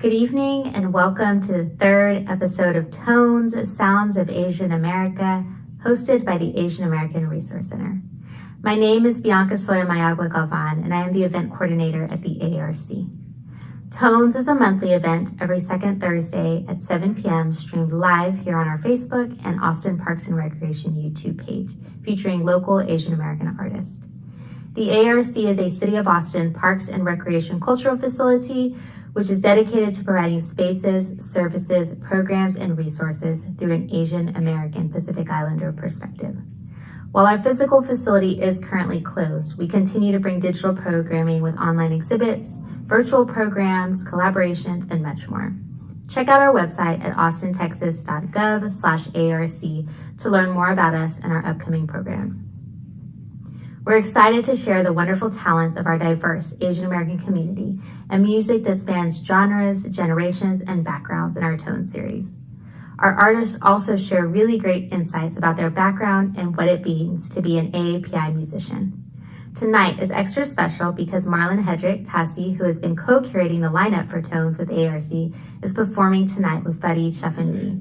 Good evening and welcome to the third episode of Tones, Sounds of Asian America, hosted by the Asian American Resource Center. My name is Bianca Sotomayor Galvan, and I am the event coordinator at the AARC. Tones is a monthly event every second Thursday at 7 p.m. streamed live here on our Facebook and Austin Parks and Recreation YouTube page, featuring local Asian American artists. The AARC is a City of Austin Parks and Recreation cultural facility which is dedicated to providing spaces, services, programs, and resources through an Asian American Pacific Islander perspective. While our physical facility is currently closed, we continue to bring digital programming with online exhibits, virtual programs, collaborations, and much more. Check out our website at austintexas.gov/ARC to learn more about us and our upcoming programs. We're excited to share the wonderful talents of our diverse Asian American community and music that spans genres, generations, and backgrounds in our Tone series. Our artists also share really great insights about their background and what it means to be an AAPI musician. Tonight is extra special because Marlon Hedrick Tassi, who has been co-curating the lineup for Tones with AARC, is performing tonight with Farid Shafanudi.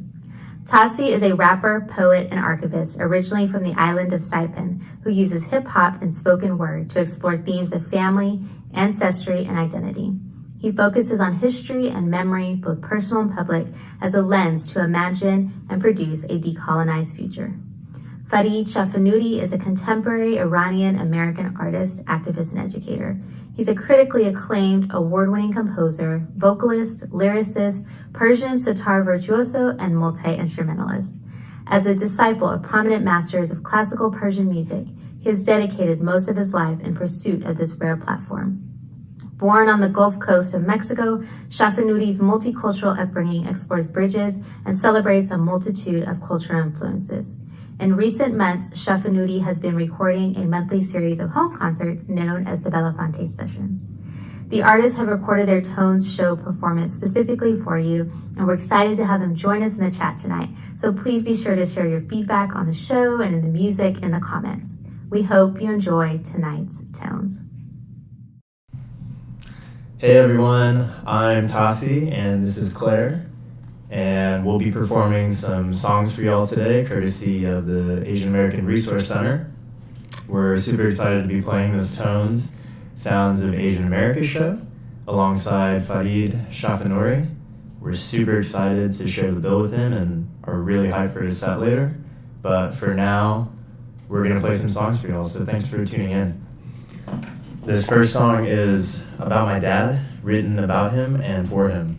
Tassi is a rapper, poet, and archivist originally from the island of Saipan who uses hip-hop and spoken word to explore themes of family, ancestry, and identity. He focuses on history and memory, both personal and public, as a lens to imagine and produce a decolonized future. Farid Shafanudi is a contemporary Iranian-American artist, activist, and educator. He's a critically acclaimed, award-winning composer, vocalist, lyricist, Persian sitar virtuoso, and multi-instrumentalist. As a disciple of prominent masters of classical Persian music, he has dedicated most of his life in pursuit of this rare platform. Born on the Gulf Coast of Mexico, Shafanudi's multicultural upbringing explores bridges and celebrates a multitude of cultural influences. In recent months, Shafanudi has been recording a monthly series of home concerts known as the Belafonte Sessions. The artists have recorded their Tones show performance specifically for you, and we're excited to have them join us in the chat tonight. So please be sure to share your feedback on the show and in the music in the comments. We hope you enjoy tonight's Tones. Hey everyone, I'm Tassi and this is Claire, and we'll be performing some songs for y'all today courtesy of the Asian American Resource Center. We're super excited to be playing this Tones, Sounds of Asian America show alongside Farid Shafanuri. We're super excited to share the bill with him and are really hyped for his set later. But for now, we're gonna play some songs for y'all, so thanks for tuning in. This first song is about my dad, written about him and for him.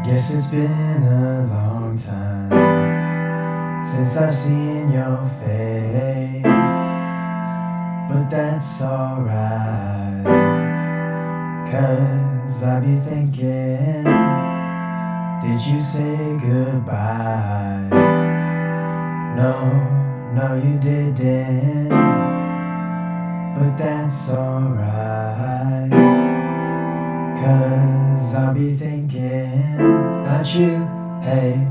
Guess it's been a long time since I've seen your face, but that's alright, 'cause I be thinking, did you say goodbye? No, you didn't, but that's alright, 'cause I'll be thinking about you, hey,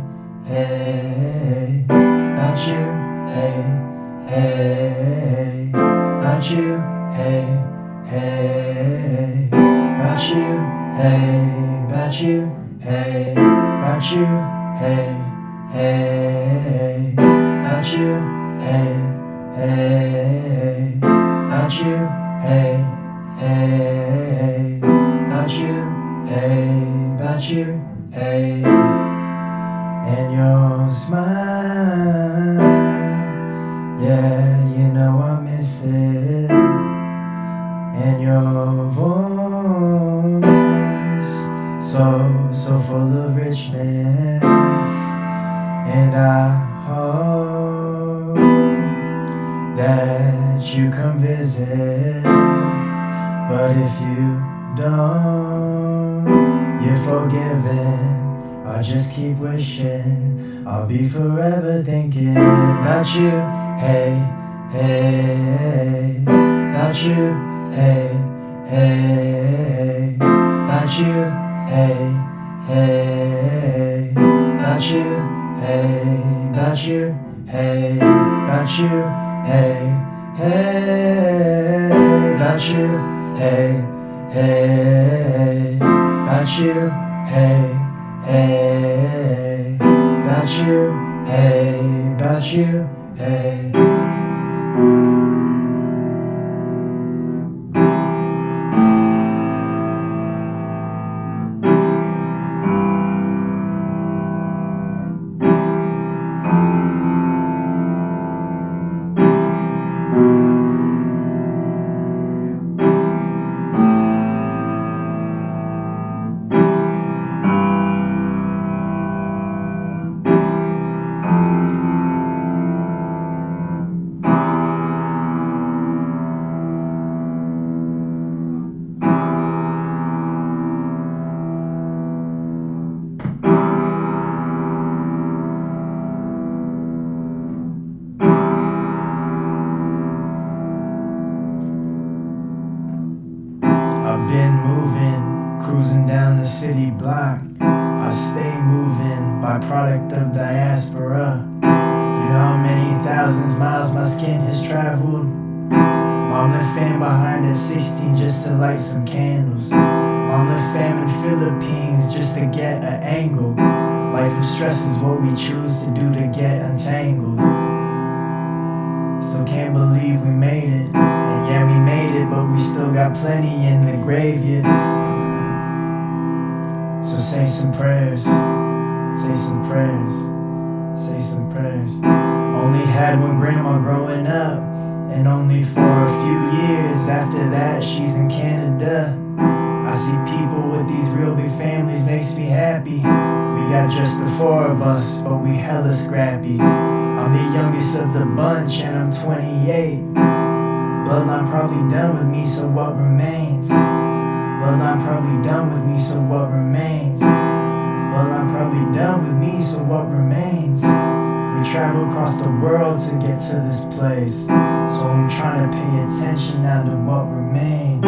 about you, hey, about you, hey, about you, hey, about you, hey, about you, hey, about you, hey, about you, hey, about you, hey, about you, hey, and your smile, yeah, you know I miss it, and your voice, so full of richness, and I hope that you come visit, but if you don't, you're forgiven. I'll just keep wishing, I'll be forever thinking about you, hey, about you, hey, about you, hey, about you, hey, about you, hey, about you, hey, hey, about you, hey, hey, about you, hey, hey, about you, hey, about you, hey. I've been moving, cruising down the city block. I stay moving, byproduct of diaspora. Do you know how many thousands miles my skin has traveled? Mom left fam behind at 16 just to light some candles. Mom left fam in Philippines just to get an angle. Life of stress is what we choose to do to get untangled. Still can't believe we made it. And yeah, we made it, but we still got plenty in the grave, yes. So say some prayers, say some prayers, say some prayers. Only had one grandma growing up, and only for a few years after that she's in Canada. I see people with these real big families, makes me happy. We got just the four of us, but we hella scrappy. I'm the youngest of the bunch and I'm 28. Bloodline probably done with me, so what remains? Bloodline probably done with me, so what remains? Bloodline probably done with me, so what remains? We travel across the world to get to this place, so I'm trying to pay attention now to what remains.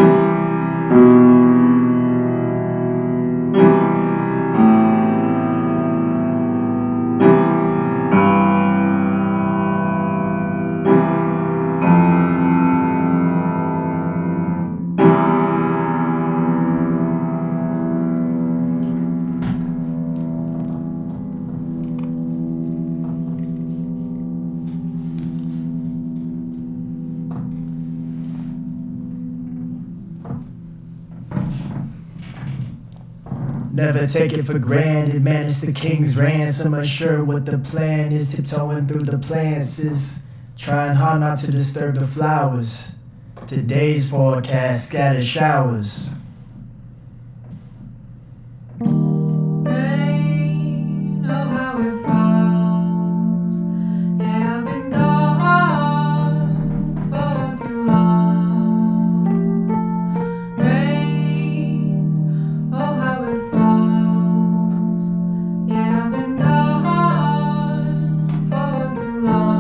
Never take it for granted, man, it's the king's ransom. Unsure what the plan is, tiptoeing through the plants is trying hard not to disturb the flowers. Today's forecast, scattered showers. Rain, oh how it falls. Yeah, I've been gone for too long. Rain, oh how it falls. Yeah, I've been gone for too long.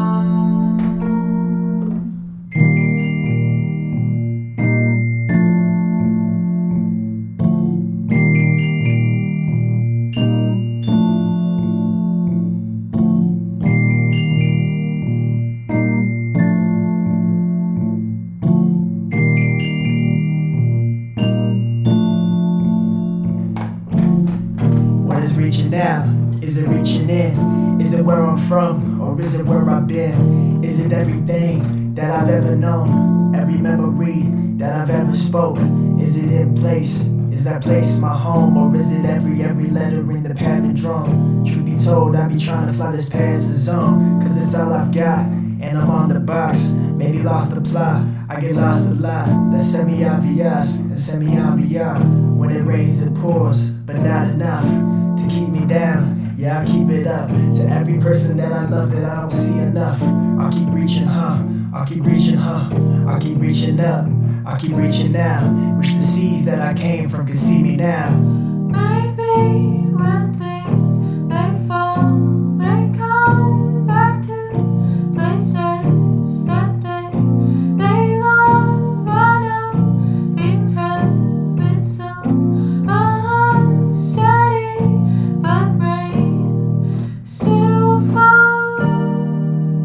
What is reaching out? Is it reaching in? Is it where I'm from, or is it where I've been? Is it everything that I've ever known? Every memory that I've ever spoke? Is it in place? Is that place my home, or is it every letter in the palindrome? Truth be told, I be trying to fly this past the zone, cause it's all I've got, and I'm on the box. Maybe lost the plot, I get lost a lot. That's semi-obvious and semi-ambient. When it rains it pours, but not enough to keep me down. Yeah, I'll keep it up to every person that I love that I don't see enough. I'll keep reaching, I'll keep reaching, I'll keep reaching up, I'll keep reaching out. Wish the seas that I came from could see me now. Maybe when things they fall, they come back to places that they love. I know things have been so unsteady, but rain still falls.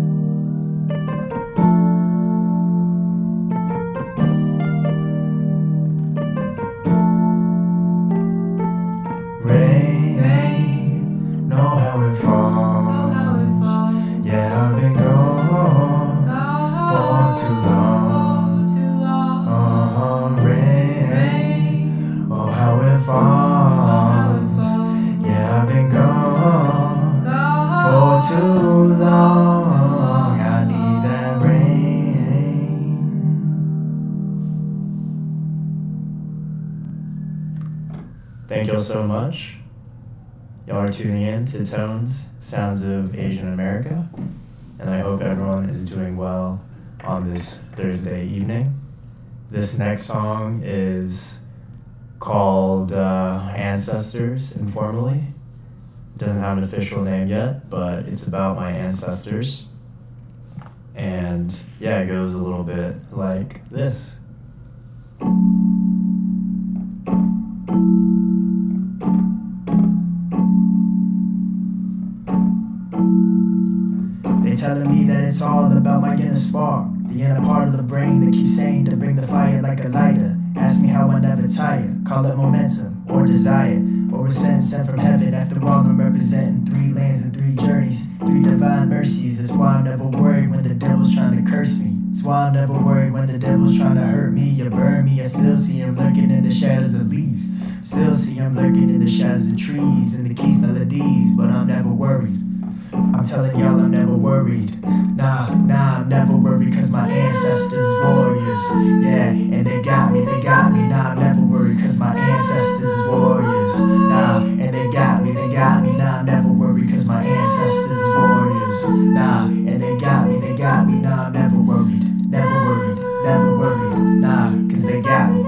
thank y'all so much. Y'all are tuning in to Tones, Sounds of Asian America, and I hope everyone is doing well on this Thursday evening. This next song is called Ancestors, informally. Doesn't have an official name yet, but it's about my ancestors. And yeah, it goes a little bit like this. They telling me that it's all about my inner spark, the inner part of the brain that keeps saying to bring the fire like a lighter. Ask me how I never tire, call it momentum or desire, or a sent from heaven. After all, I'm representing 3 lands and 3 journeys, 3 divine mercies. That's why I'm never worried when the devil's trying to curse me. That's why I'm never worried when the devil's trying to hurt me or burn me. I still see him lurking in the shadows of leaves, still see him lurking in the shadows of trees and the keys melodies, but I'm never worried. I'm telling y'all I'm never worried. Nah, I'm never worried, cause my ancestors is warriors. Yeah, and they got me. Nah, I'm never worried, cause my ancestors is warriors. Nah, and they got me. Nah, I'm never worried, cause my ancestors is warriors. Nah, and they got me. Nah, I'm never worried. Nah, cause they got me.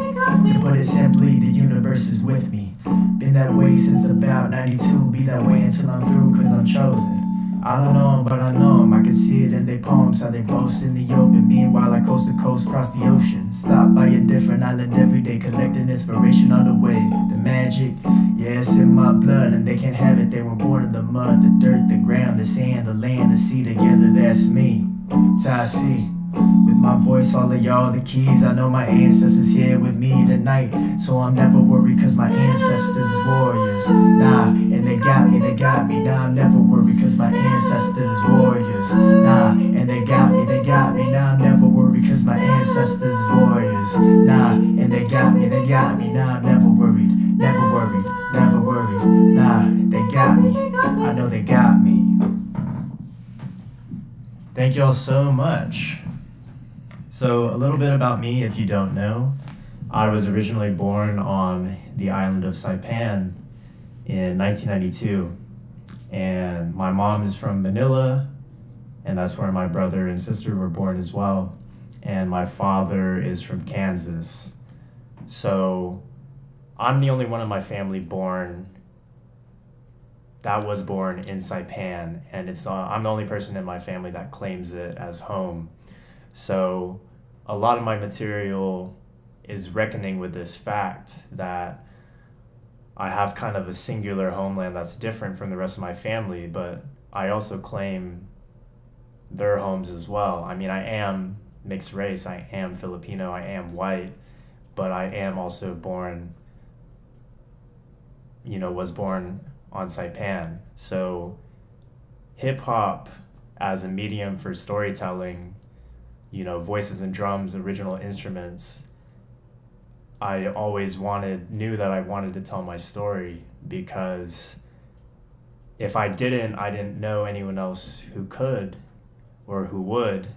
To put it simply, the universe is with me. Been that way since about 92. Be that way until I'm through, cause I'm chosen. I don't know 'em, but I know 'em. I can see it in their poems, how they boast in the open. Meanwhile, I coast to coast, cross the ocean. Stop by a different island every day, collecting inspiration on the way. The magic, yeah, it's in my blood, and they can't have it. They were born in the mud, the dirt, the ground, the sand, the land, the sea. Together, that's me, Tasi. With my voice, all of y'all the keys. I know my ancestors here with me tonight, so I'm never worried, cause my ancestors is warriors. Nah, and they got me. Nah, I'm never worried, cause my ancestors is warriors. Nah, and they got me. Nah, I'm never worried, cause my ancestors is warriors. Nah, and they got me. Nah, I'm never worried. Nah, they got me. I know they got me. Thank y'all so much. So a little bit about me, if you don't know. I was originally born on the island of Saipan in 1992. And my mom is from Manila, and that's where my brother and sister were born as well. And my father is from Kansas. So I'm the only one in my family that was born in Saipan, and I'm the only person in my family that claims it as home. So a lot of my material is reckoning with this fact that I have kind of a singular homeland that's different from the rest of my family, but I also claim their homes as well. I mean, I am mixed race, I am Filipino, I am white, but I am also was born on Saipan. So hip hop as a medium for storytelling, voices and drums, original instruments, I always knew that I wanted to tell my story, because if I didn't know anyone else who could or who would.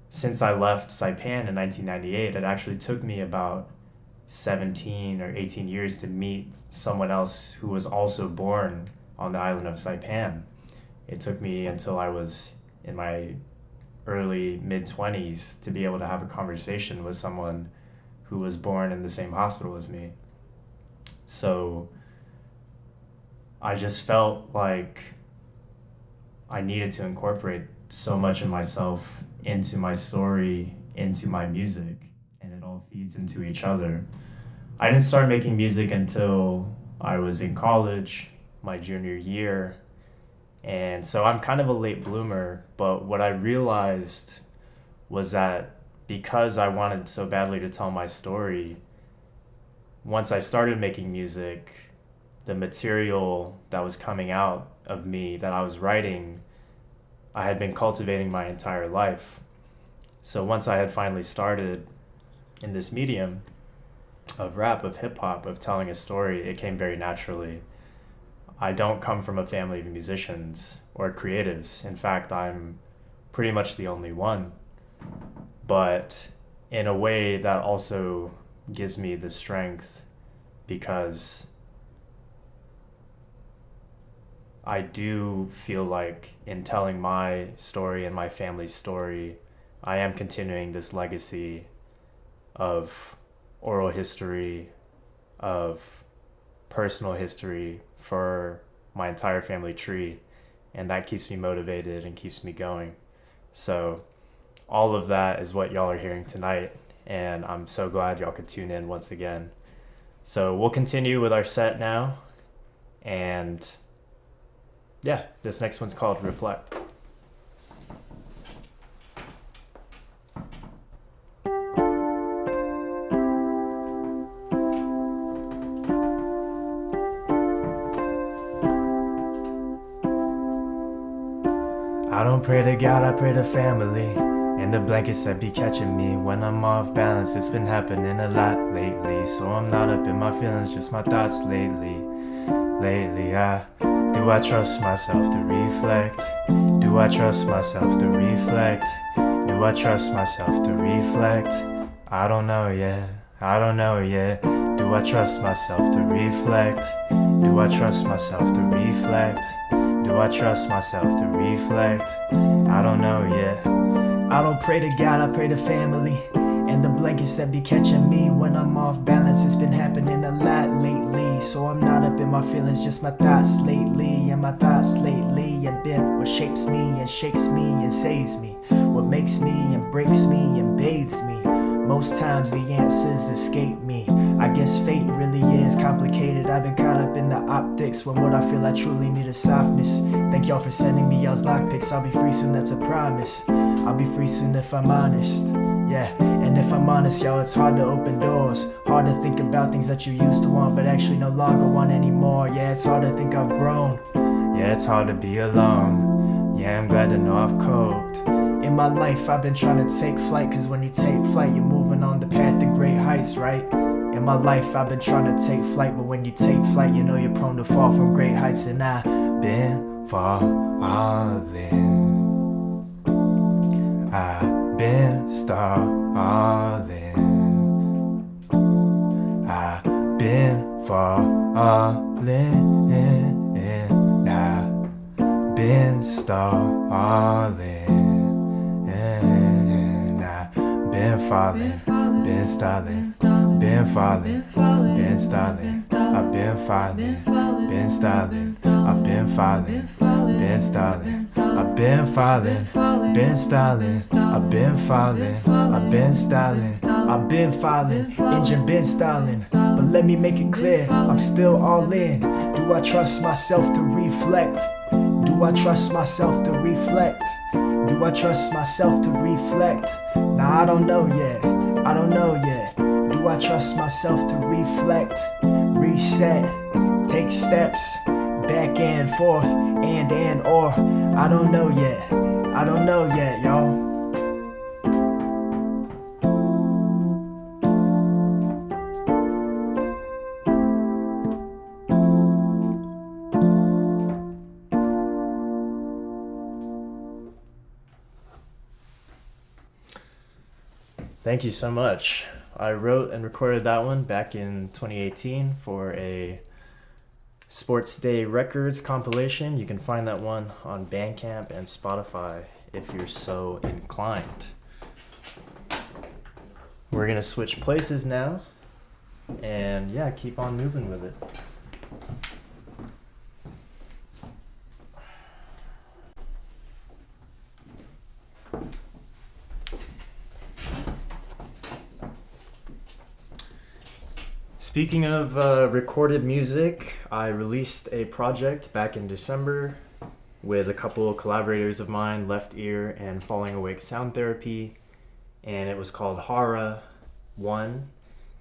Since I left Saipan in 1998, it actually took me about 17 or 18 years to meet someone else who was also born on the island of Saipan. It took me until I was in my early mid-20s to be able to have a conversation with someone who was born in the same hospital as me. So I just felt like I needed to incorporate so much of myself into my story, into my music, and it all feeds into each other. I didn't start making music until I was in college, my junior year, and so I'm kind of a late bloomer, but what I realized was that because I wanted so badly to tell my story, once I started making music, the material that was coming out of me, that I was writing, I had been cultivating my entire life. So once I had finally started in this medium of rap, of hip hop, of telling a story, it came very naturally. I don't come from a family of musicians or creatives. In fact, I'm pretty much the only one. But in a way that also gives me the strength, because I do feel like in telling my story and my family's story, I am continuing this legacy of oral history, of personal history for my entire family tree, and that keeps me motivated and keeps me going. So all of that is what y'all are hearing tonight, and I'm so glad y'all could tune in once again. So we'll continue with our set now, and yeah, this next one's called Reflect. I don't pray to God, I pray to family. And the blankets that be catching me when I'm off balance. It's been happening a lot lately, so I'm not up in my feelings, just my thoughts lately. Do I trust myself to reflect? Do I trust myself to reflect? Do I trust myself to reflect? I don't know yet, I don't know yet. Do I trust myself to reflect? Do I trust myself to reflect? Do I trust myself to reflect? I don't know yet. I don't pray to God, I pray to family. And the blankets that be catching me when I'm off balance. It's been happening a lot lately, so I'm not up in my feelings, just my thoughts lately. And my thoughts lately have been what shapes me and shakes me and saves me, what makes me and breaks me and bathes me. Most times the answers escape me. I guess fate really is complicated. I've been caught up in the optics when what I feel I truly need is softness. Thank y'all for sending me y'all's lockpicks. I'll be free soon, that's a promise. I'll be free soon if I'm honest. Yeah, and if I'm honest, y'all, it's hard to open doors. Hard to think about things that you used to want but actually no longer want anymore. Yeah, it's hard to think I've grown. Yeah, it's hard to be alone. Yeah, I'm glad to know I've coped. In my life, I've been trying to take flight, cause when you take flight, you're moving on the path to great heights, right? In my life, I've been trying to take flight, but when you take flight, you know you're prone to fall from great heights. And I've been falling, I've been stalling, I've been falling, I've been stalling. Been falling, been stalling, been falling, been stalling. I've been falling, been stalling, I've been falling, been stalling. I've been falling, been stalling, I've been falling, I've been stalling. I've been falling, engine been stalling. But let me make it clear, I'm still all in. Do I trust myself to reflect? Do I trust myself to reflect? Do I trust myself to reflect? Nah, I don't know yet, I don't know yet. Do I trust myself to reflect, reset, take steps, back and forth, and or I don't know yet, I don't know yet, y'all. Thank you so much. I wrote and recorded that one back in 2018 for a Sports Day Records compilation. You can find that one on Bandcamp and Spotify if you're so inclined. We're gonna switch places now, and yeah, keep on moving with it. Speaking of recorded music, I released a project back in December with a couple of collaborators of mine, Left Ear and Falling Awake Sound Therapy, and it was called Hara 1.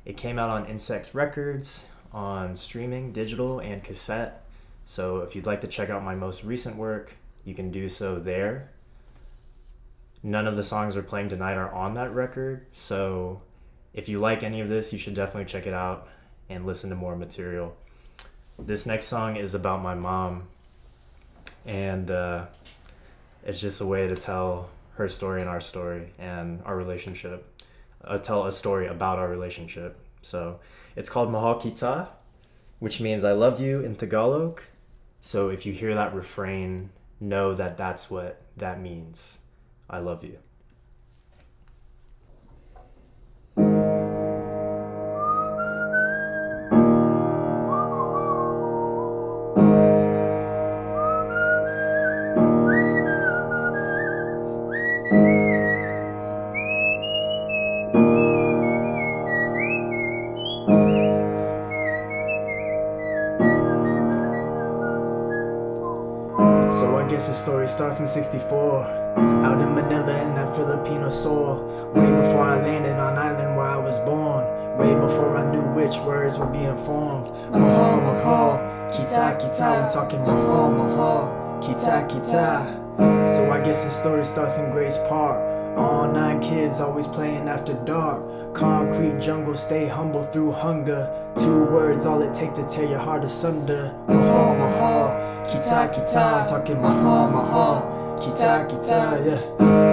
It came out on Insect Records, on streaming, digital, and cassette. So if you'd like to check out my most recent work, you can do so there. None of the songs we're playing tonight are on that record, so if you like any of this, you should definitely check it out and listen to more material. This next song is about my mom, and it's just a way to tell her story and our story and our relationship. Tell a story about our relationship. So it's called Mahal Kita, which means I love you in Tagalog. So if you hear that refrain, know that that's what that means. I love you. So I guess the story starts in 64. Out in Manila in that Filipino soil. Way before I landed on island where I was born. Way before I knew which words would be informed. Mahal, mahal, kita, kita. We're talking mahal, mahal, kita, kita. So I guess the story starts in Grace Park. All 9 kids always playing after dark. Concrete jungle, stay humble through hunger. 2 words, all it take to tear your heart asunder. Mahal, mahal, kita, kita. I'm talking mahal, mahal, kita, kita, yeah.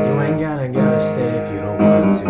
You ain't gotta stay if you don't want to.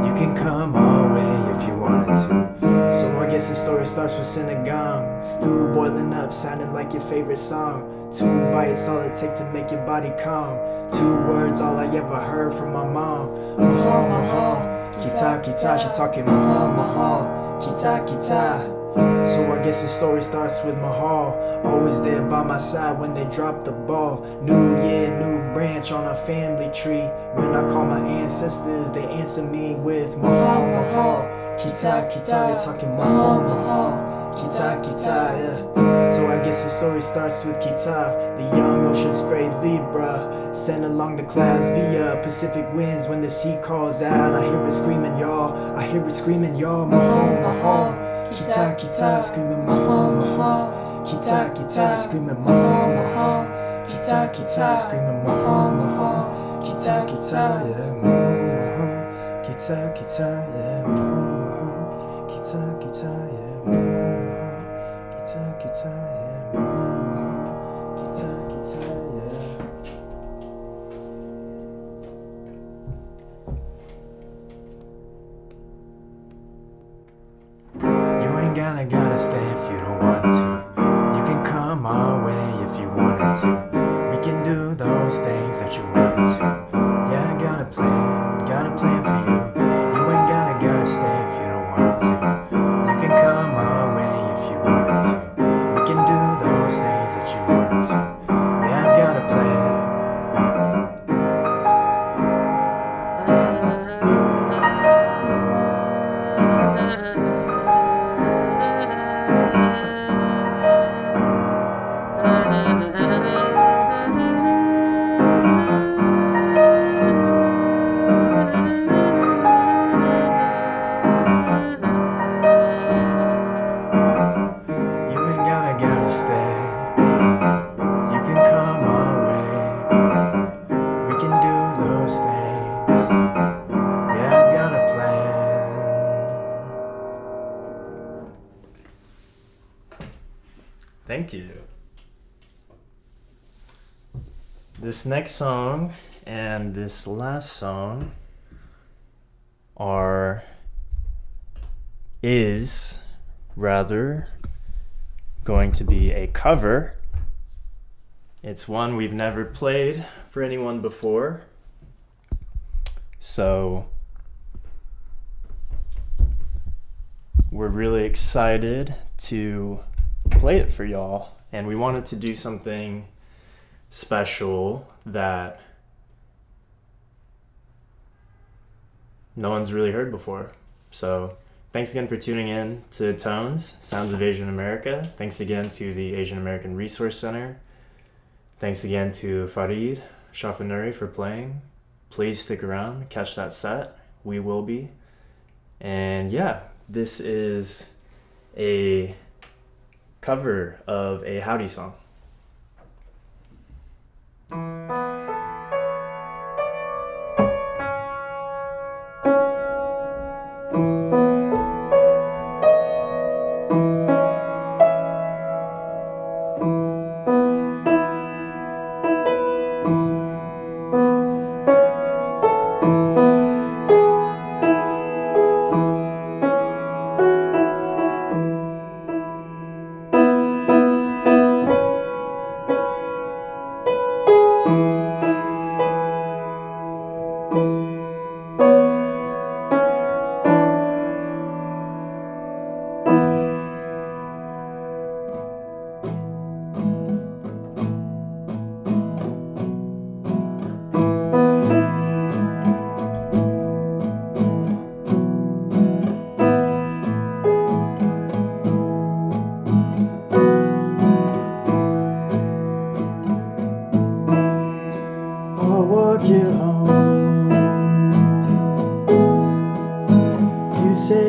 You can come our way if you wanted to. So I guess the story starts with Sinagang. Stew boiling up, sounding like your favorite song. 2 bites, all it take to make your body calm. 2 words, all I ever heard from my mom. Mahal, mahal, kita, kita. She talking mahal, mahal, kita, kita. So I guess the story starts with Mahal. Always there by my side when they drop the ball. New year, new branch on our family tree. When I call my ancestors, they answer me with Mahal, mahal, kita, kita. They talking Mahal, mahal, kita, kita, yeah. So I guess the story starts with Kita, the young ocean sprayed Libra, sent along the clouds via Pacific winds. When the sea calls out, I hear it screaming, y'all. I hear it screaming, y'all. Mahal, mahal, kita, kita, screaming Mahal, mahal, kita, kita, screaming Mahal, mahal, kita, kita, screaming Mahal, mahal, kita, kita, yeah. Mahal, mahal, kita, kita, yeah. Mahal, mahal, kita, kita, yeah. Mahal, mahal, kita, kita, yeah. Mahal, mahal, kita, kita, yeah. You ain't gotta stay if you don't want to. You can come our way if you wanted to. We can do those things that you wanted to. Yeah, I got a plan for you. You ain't gotta stay if you don't want to. You can come our way if you wanted to. We can do those things that you wanted to. Yeah, I've got a plan. You ain't gotta stay. You can come our way. We can do those things. Yeah, I've got a plan. Thank you. This next song and this last song is rather going to be a cover. It's one we've never played for anyone before. So we're really excited to play it for y'all, and we wanted to do something special that no one's really heard before. So thanks again for tuning in to Tones, Sounds of Asian America. Thanks again to the Asian American Resource Center. Thanks again to Farid Shafanuri for playing. Please stick around, catch that set. We will be. And yeah, this is a cover of a Howdy song.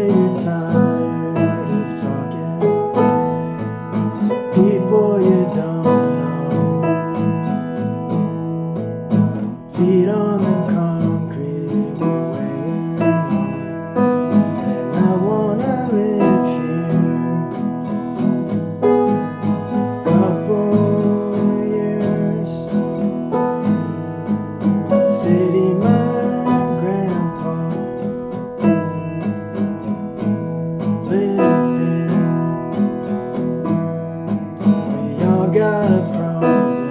you're tired of talking to people you don't know. Feet on the concrete, we're weighing on. And I wanna live here. Couple years. City my grandpa lived in. We all got a problem,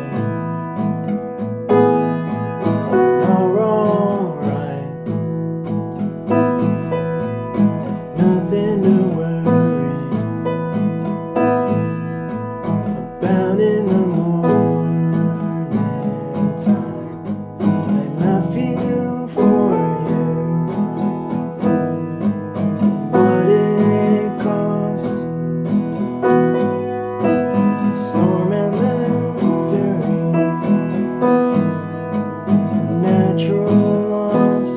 and we're alright. Nothing to worry about in the morning time. And I feel for you, what it costs. The storm and the fury, a natural loss.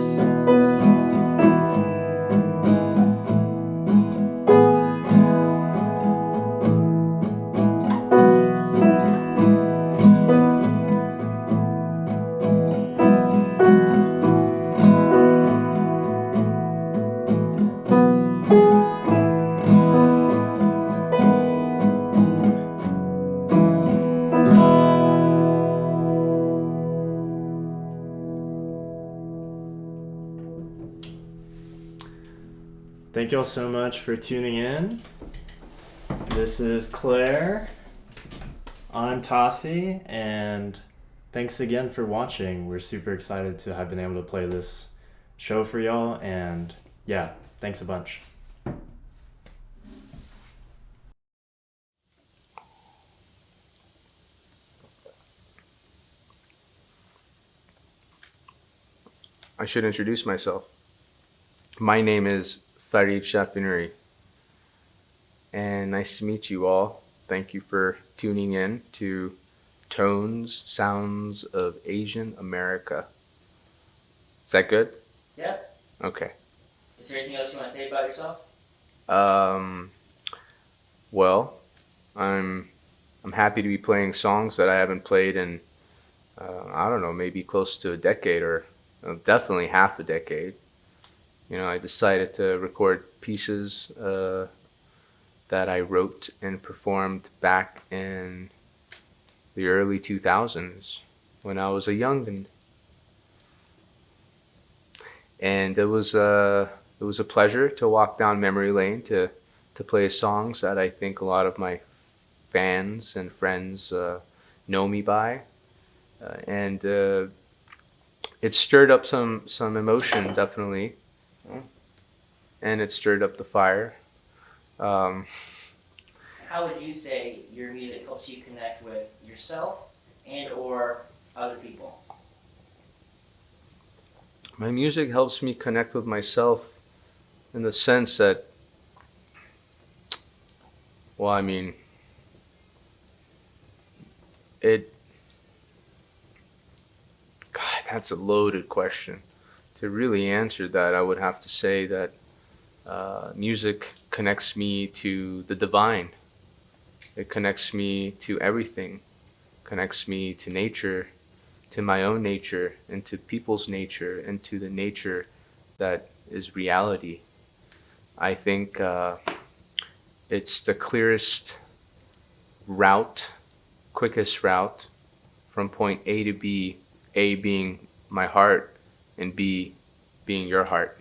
Thank you all so much for tuning in. This is Claire. I'm Tassi, and thanks again for watching. We're super excited to have been able to play this show for y'all, and yeah, thanks a bunch. I should introduce myself. My name is Farid Shafinuri, and nice to meet you all. Thank you for tuning in to Tones, Sounds of Asian America. Is that good? Yep. Okay. Is there anything else you want to say about yourself? Well, I'm happy to be playing songs that I haven't played in, I don't know, maybe close to a decade or definitely half a decade. You know, I decided to record pieces that I wrote and performed back in the early 2000s when I was a youngin'. And it was a pleasure to walk down memory lane to play songs that I think a lot of my fans and friends know me by. And it stirred up some emotion, definitely. And it stirred up the fire. How would you say your music helps you connect with yourself and or other people? My music helps me connect with myself in the sense that, well, I mean, God, that's a loaded question. To really answer that, I would have to say that music connects me to the divine. It connects me to everything. Connects me to nature, to my own nature, and to people's nature, and to the nature that is reality. I think it's the clearest route, quickest route from point A to B, A being my heart and B being your heart.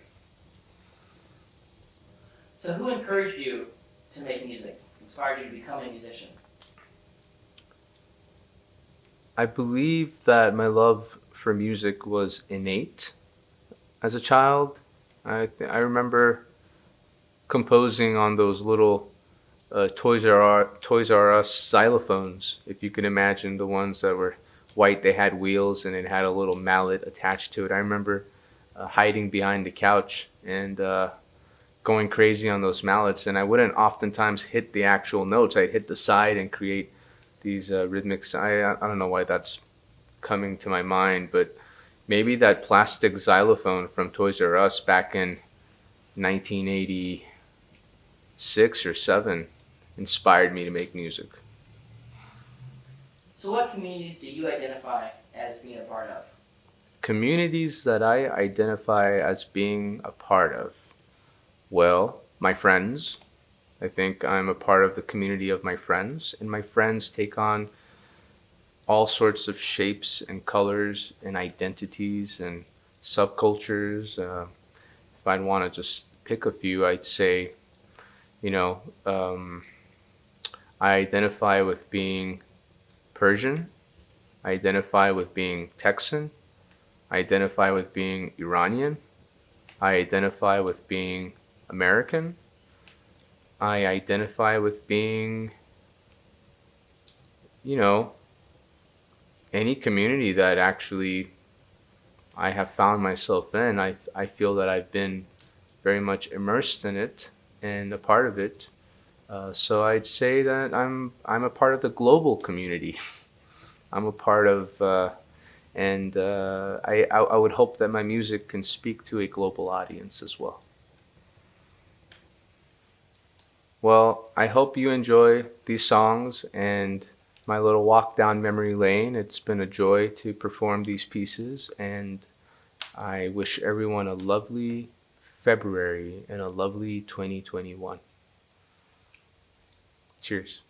So who encouraged you to make music, inspired you to become a musician? I believe that my love for music was innate as a child. I remember composing on those little Toys R Us xylophones, if you can imagine, the ones that were white, they had wheels and it had a little mallet attached to it. I remember hiding behind the couch and going crazy on those mallets, and I wouldn't oftentimes hit the actual notes. I'd hit the side and create these rhythmics. I don't know why that's coming to my mind, but maybe that plastic xylophone from Toys R Us back in 1980, 6 or 7 inspired me to make music. So what communities do you identify as being a part of? Communities that I identify as being a part of. Well, my friends. I think I'm a part of the community of my friends, and my friends take on all sorts of shapes and colors and identities and subcultures. If I'd want to just pick a few, I'd say, I identify with being Persian. I identify with being Texan. I identify with being Iranian. I identify with being American. I identify with being, any community that actually I have found myself in. I feel that I've been very much immersed in it and a part of it. So I'd say that I'm a part of the global community. I'm a part of, I would hope that my music can speak to a global audience as well. Well, I hope you enjoy these songs and my little walk down memory lane. It's been a joy to perform these pieces, and I wish everyone a lovely February and a lovely 2021. Cheers.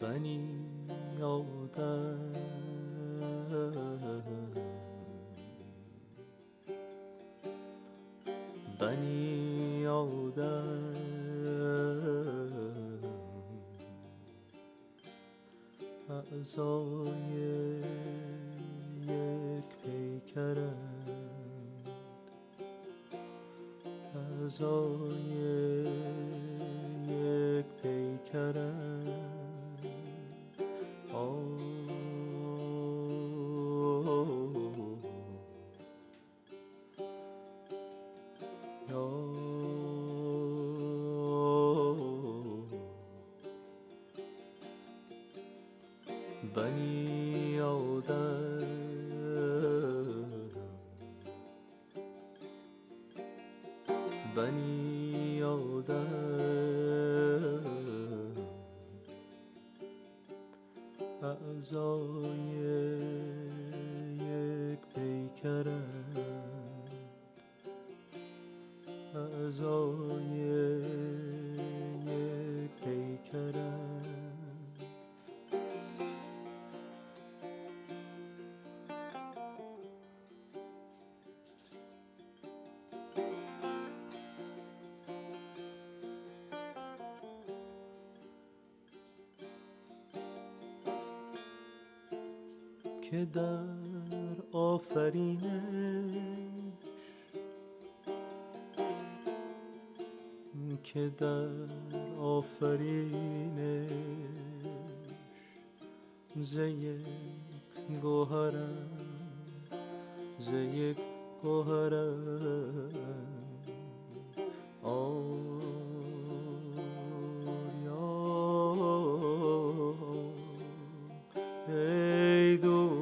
بنی آدم بنی آدم اعضای یک پیکرند اعضای یک پیکرند بنی آدم بنی آدم اعضای یک پیکرند اعضای یک پیکرند که در آفرینش که در آفرینش ز یک گوهرم ز یک گوهرم ای دوست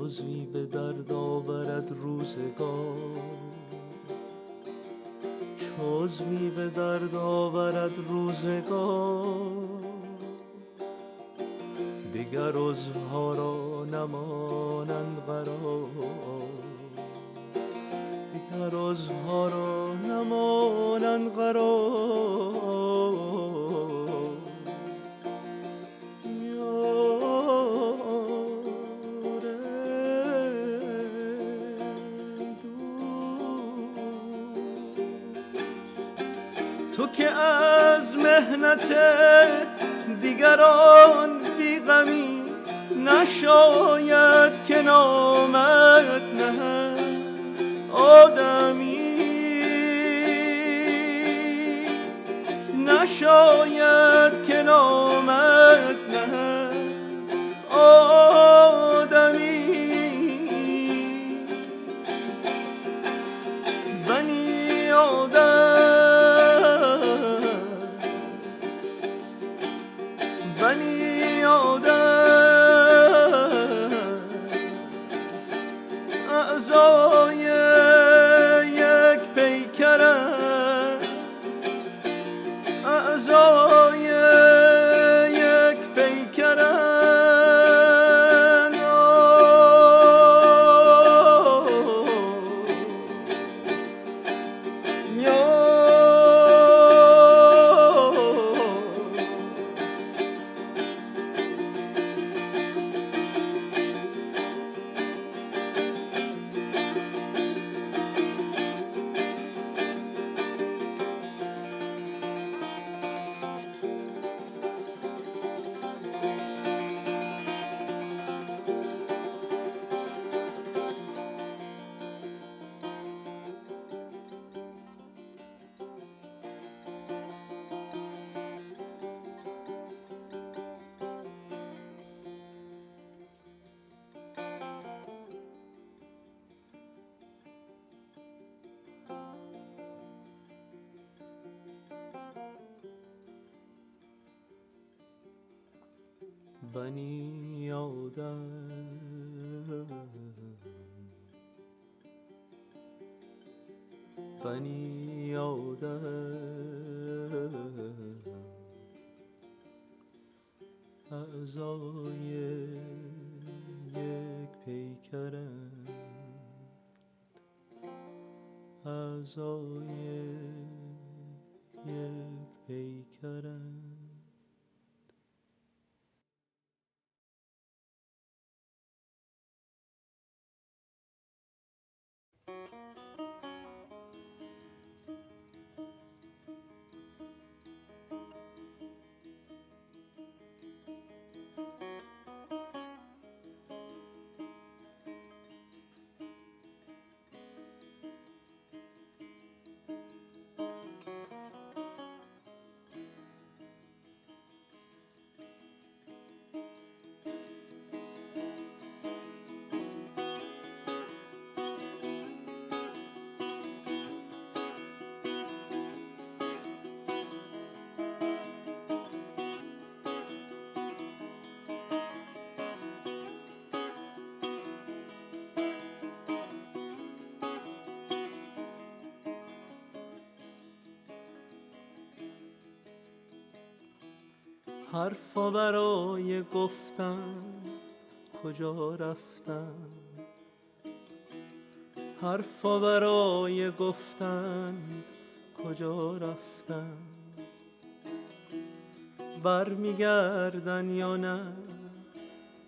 عضوی به درد آورد روزگار عضوی به درد آورد روزگار دیگر عضوها را نمانند قرار دیگر عضوها را نمانند قرار تو که از محنت دیگران بیغمی، نشاید که نامت نه آدمی، نشاید که نامت نه آدمی. بنی آدم، بنی آدم، اعضای یک پیکرند، اعضای یک پیکرند. بنی آدم، بنی آدم، اعضای یک پیکرند، اعضای یک پیکرند. حرفا برای گفتن کجا رفتن، حرفا برای گفتن کجا رفتن، برمیگردن یا نه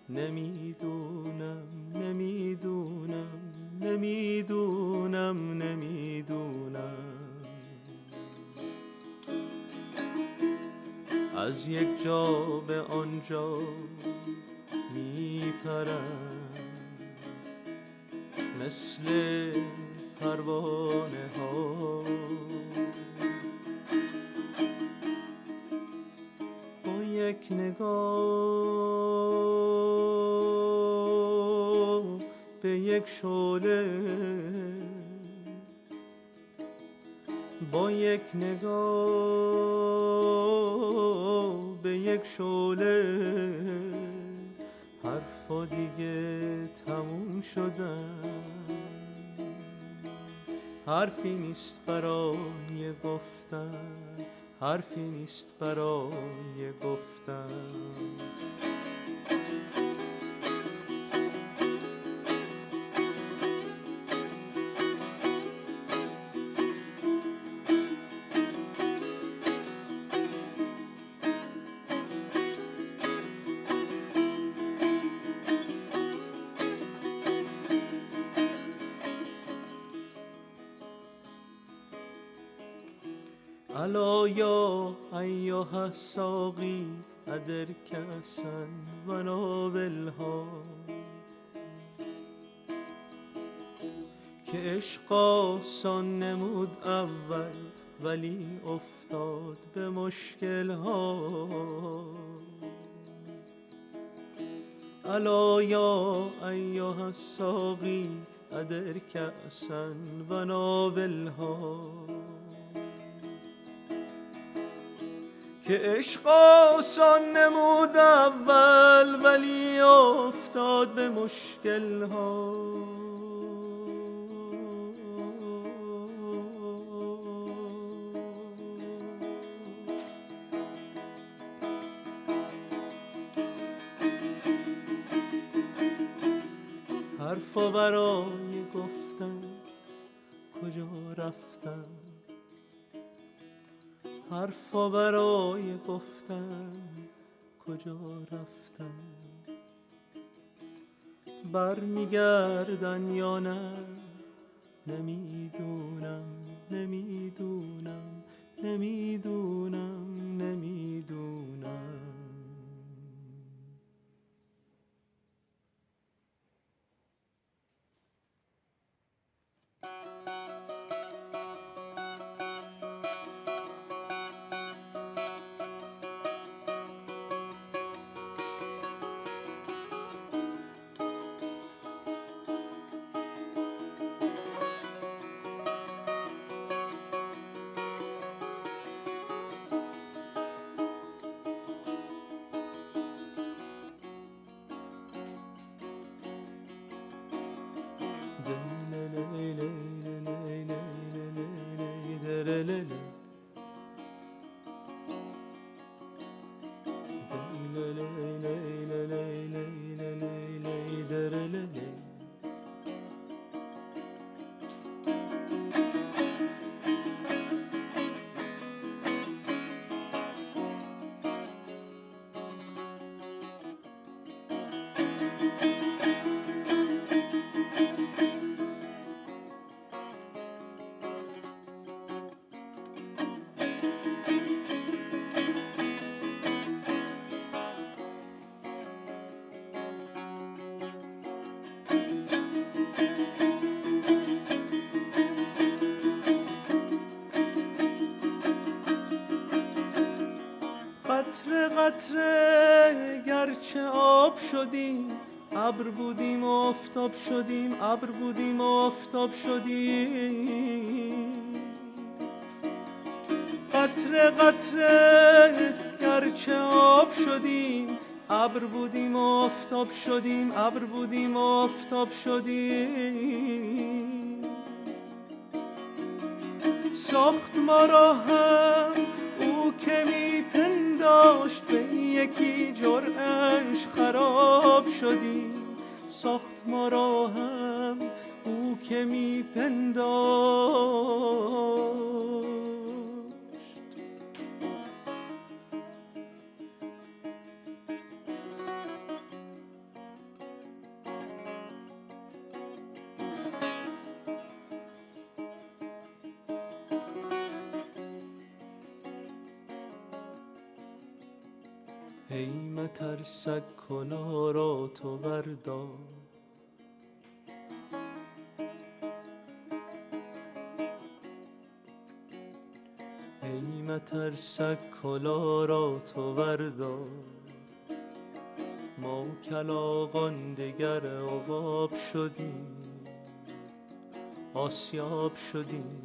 نمیدونم، نمیدونم، نمیدونم، نمیدونم. از یک جا به آنجا میپرم مثل پروانه ها، با یک نگاه به یک شعله، با یک نگاه به یک شعله، حرفا دیگه تموم شدن، حرفی نیست برای گفتن، حرفی نیست برای گفتن. ألا يا أيها الساقي أدر كأسا وناولها که عشق آسان نمود اول ولی افتاد به مشکل ها الا یا ایها الساقی ادر کأسا و ناولها که عشق آسان نمود اول ولی افتاد به مشکل ها حرفا برای گفتن کجا رفتن حرفا برای گفتن کجا رفتن برمیگردن یا نه نمیدونم نمیدونم نمیدونم نمیدونم قطره قطره گرچه آب شدیم ابر بودیم و آفتاب شدیم ابر بودیم و آفتاب شدیم قطره قطره گرچه آب شدیم ابر بودیم و آفتاب شدیم ابر بودیم و آفتاب شدیم ساخت ما را هم او که میپنداشت به یکی جرعش خراب شدیم ساخت ما را هم او که میپنداشت ای مترسک کلا را تو بردار ای مترسک کلا را تو بردار ما کلاغان دگر عقاب شدیم آسیاب شدیم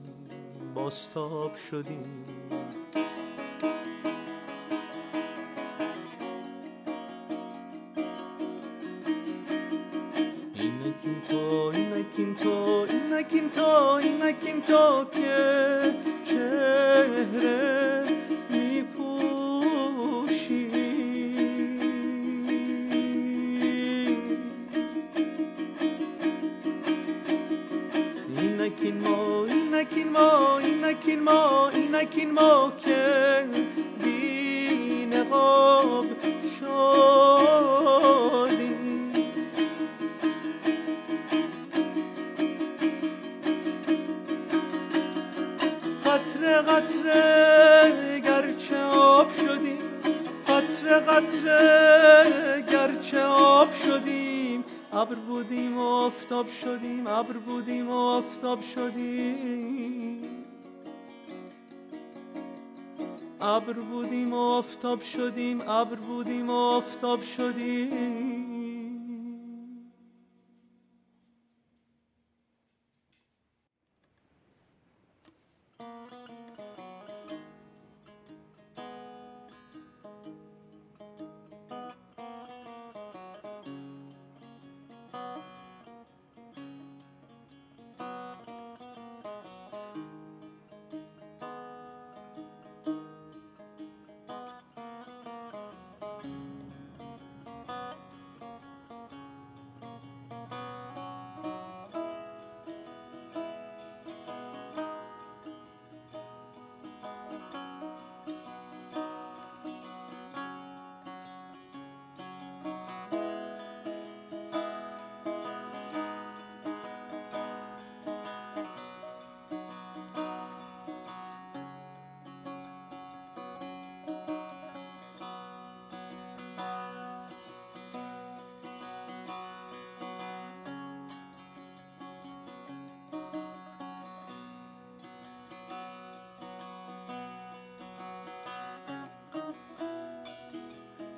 باستاب شدیم اینکین تو که چهره میپوشی اینکین ما که بی نقاب شدیم قطره قطره قطره گرچه آب شدیم، ابر بودیم و آفتاب شدیم، ابر بودیم و آفتاب شدیم، ابر بودیم و آفتاب شدیم، ابر بودیم و آفتاب شدیم.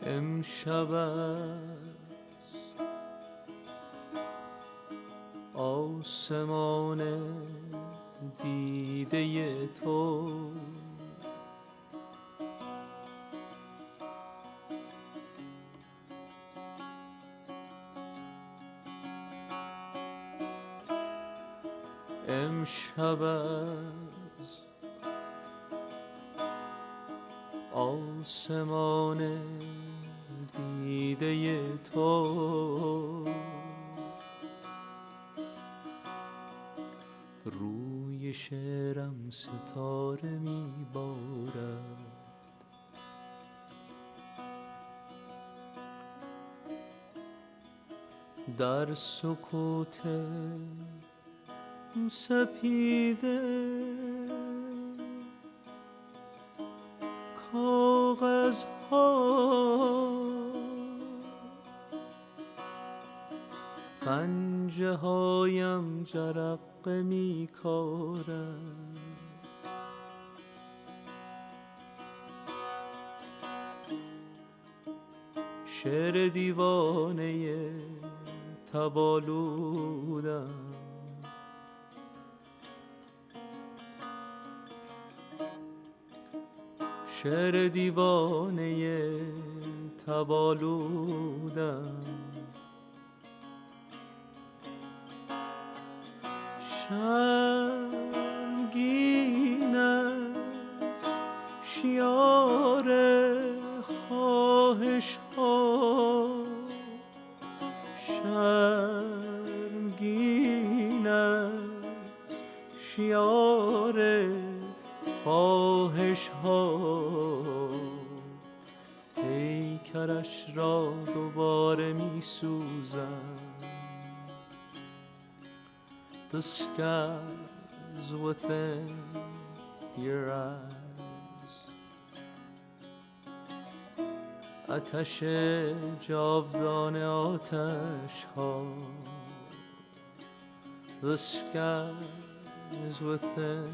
امشب است آسمان دیده تو، امشب است آسمان دیده تو، روی شعرم ستاره میبارد، در سکوت سپیده کاغذها پنجه هایم جرقه می کارد، شعر دیوانه تبالودم، شعر دیوانه تبالودم، شرمگین شیار خواهش ها، شرمگین شیار خواهش ها، پیکرش را دوباره می سوزم. The skies within your eyes، آتش جاودان آتش ها، the skies within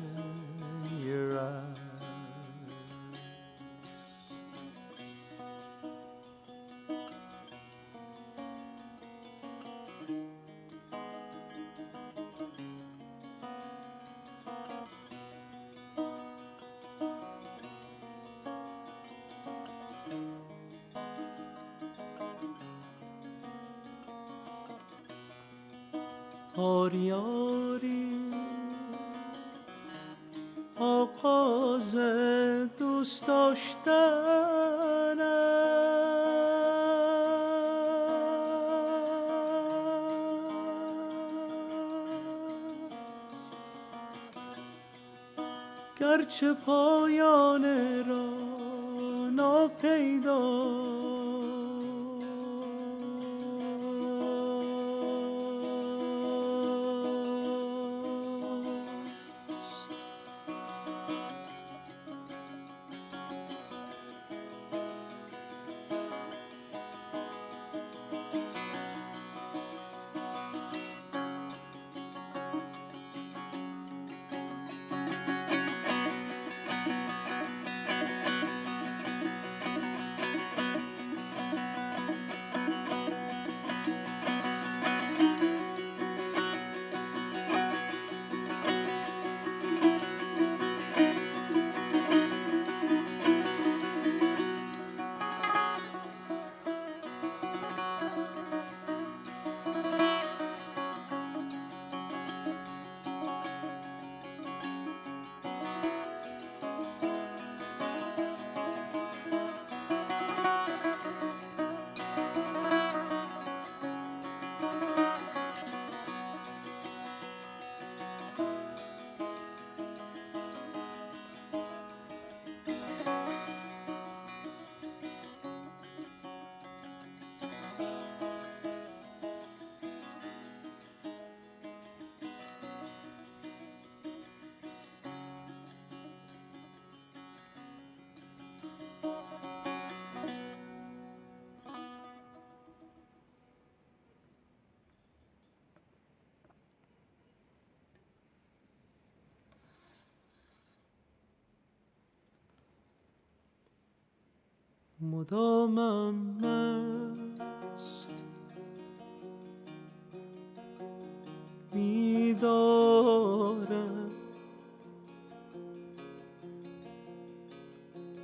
your eyes. آریاری آغاز دوست داشتن است، گرچه پایان راه ناپیدا، مدامم مست می‌دارد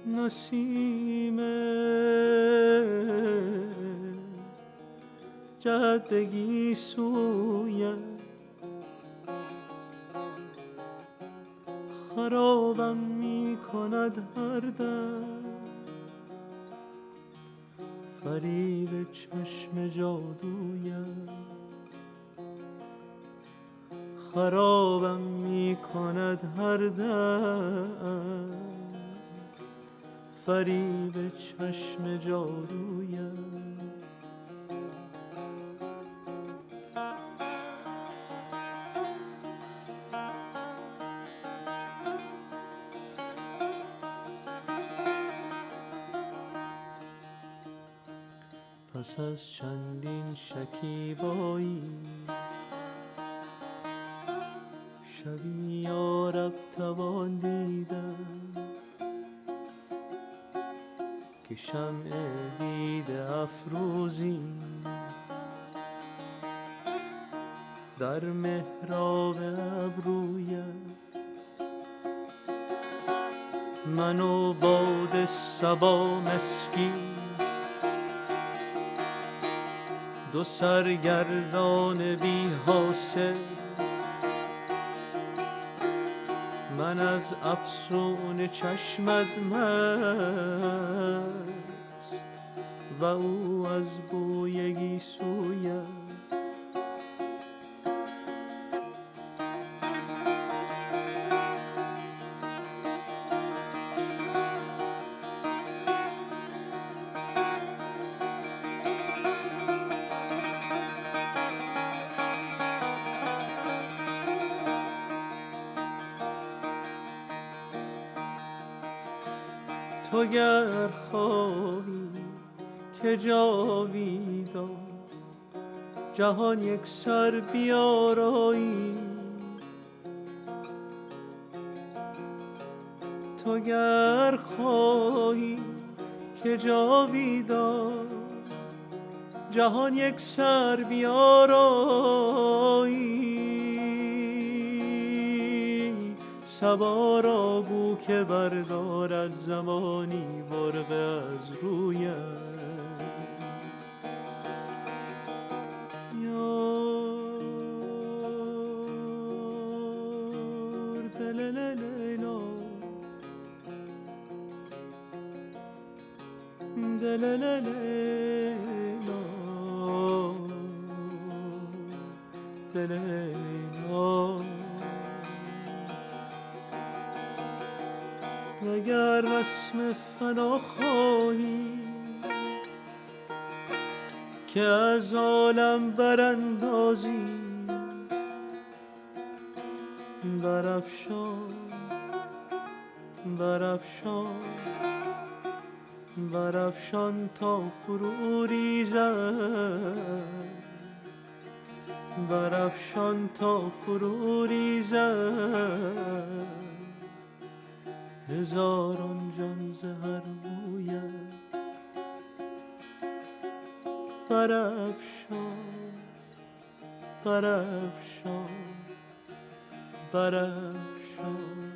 نسیم جدگی سویم خرابم می‌کند هر دم فریب چشم جادویم خرابم می‌کند هر دم فریب چشم جادویم پس از چندین شکیبایی شبی یارب توان دیدم که شمع دیده افروزی در محراب ابرویم من و باد صبا مسکین دو سرگردان بی حاصل من از افسون چشمت مست و او از بوی گیسویم تو گر خواهی که جاویدان جهان یک سر بیارایی تو گر خواهی که جاویدان جهان یک سر بیارایی صبا را گو که بردارد زمانی برقه از رویم یار دللیلا دللیلا دللیلا اگر رسم فنا خواهی که از عالم براندازی برافشان برافشان برافشان تا فرو ریزد برافشان تا فرو ریزد هزاران جان ز هر مویم برافشان برافشان برافشان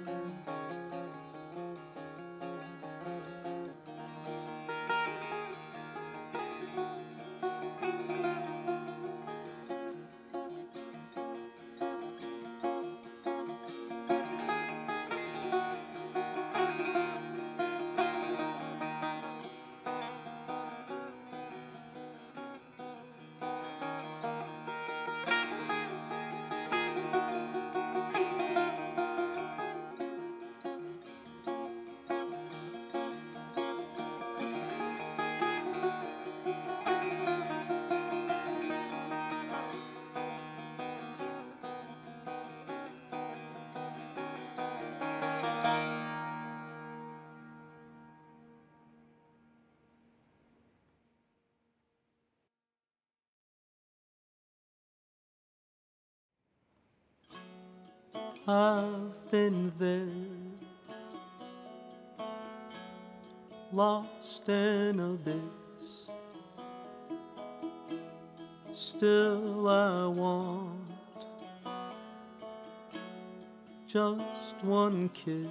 I've been there lost an abyss. Still I want just one kiss,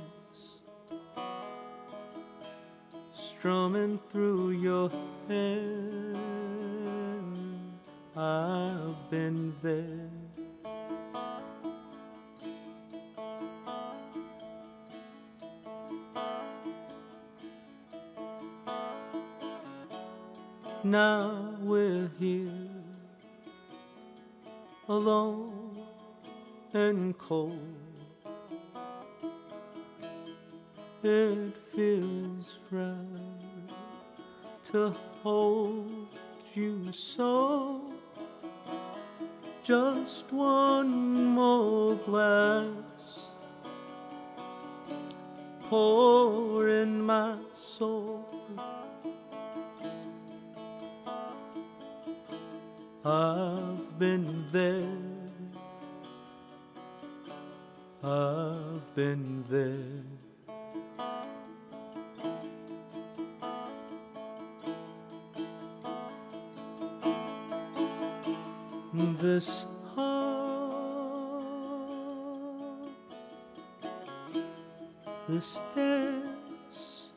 strumming through your hair. I've been there. Now we're here, alone and cold. It feels right to hold you so. Just one more glass, pour in my soul. I've been there, I've been there. This heart, this dance,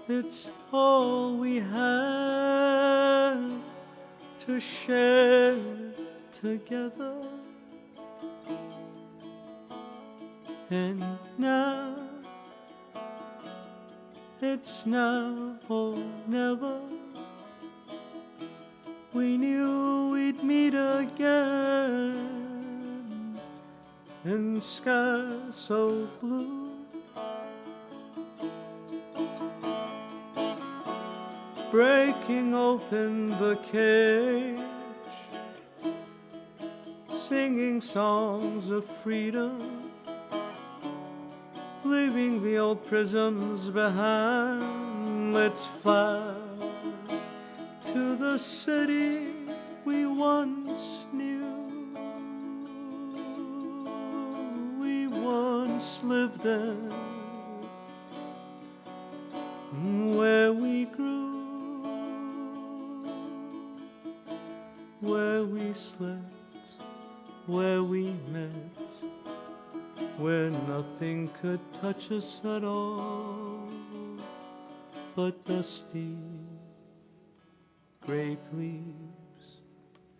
it's all we have to share together. And now, it's now or never. We knew we'd meet again in sky so blue. Breaking open the cage, singing songs of freedom, leaving the old prisms behind. Let's fly to the city we once knew, we once lived in, where we grew, where we slept, where we met, where nothing could touch us at all but dusty grape leaves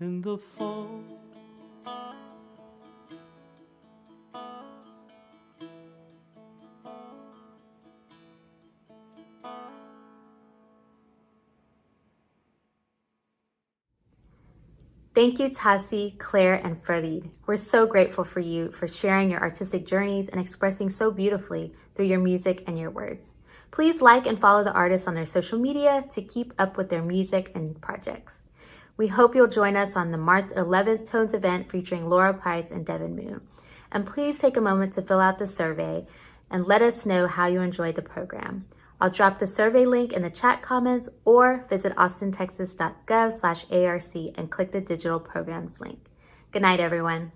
in the fall. Thank you, Tassi, Claire, and Farid. We're so grateful for you for sharing your artistic journeys and expressing so beautifully through your music and your words. Please like and follow the artists on their social media to keep up with their music and projects. We hope you'll join us on the March 11th Tones event featuring Laura Price and Devin Moon. And please take a moment to fill out the survey and let us know how you enjoyed the program. I'll drop the survey link in the chat comments or visit austintexas.gov/ARC and click the digital programs link. Good night, everyone.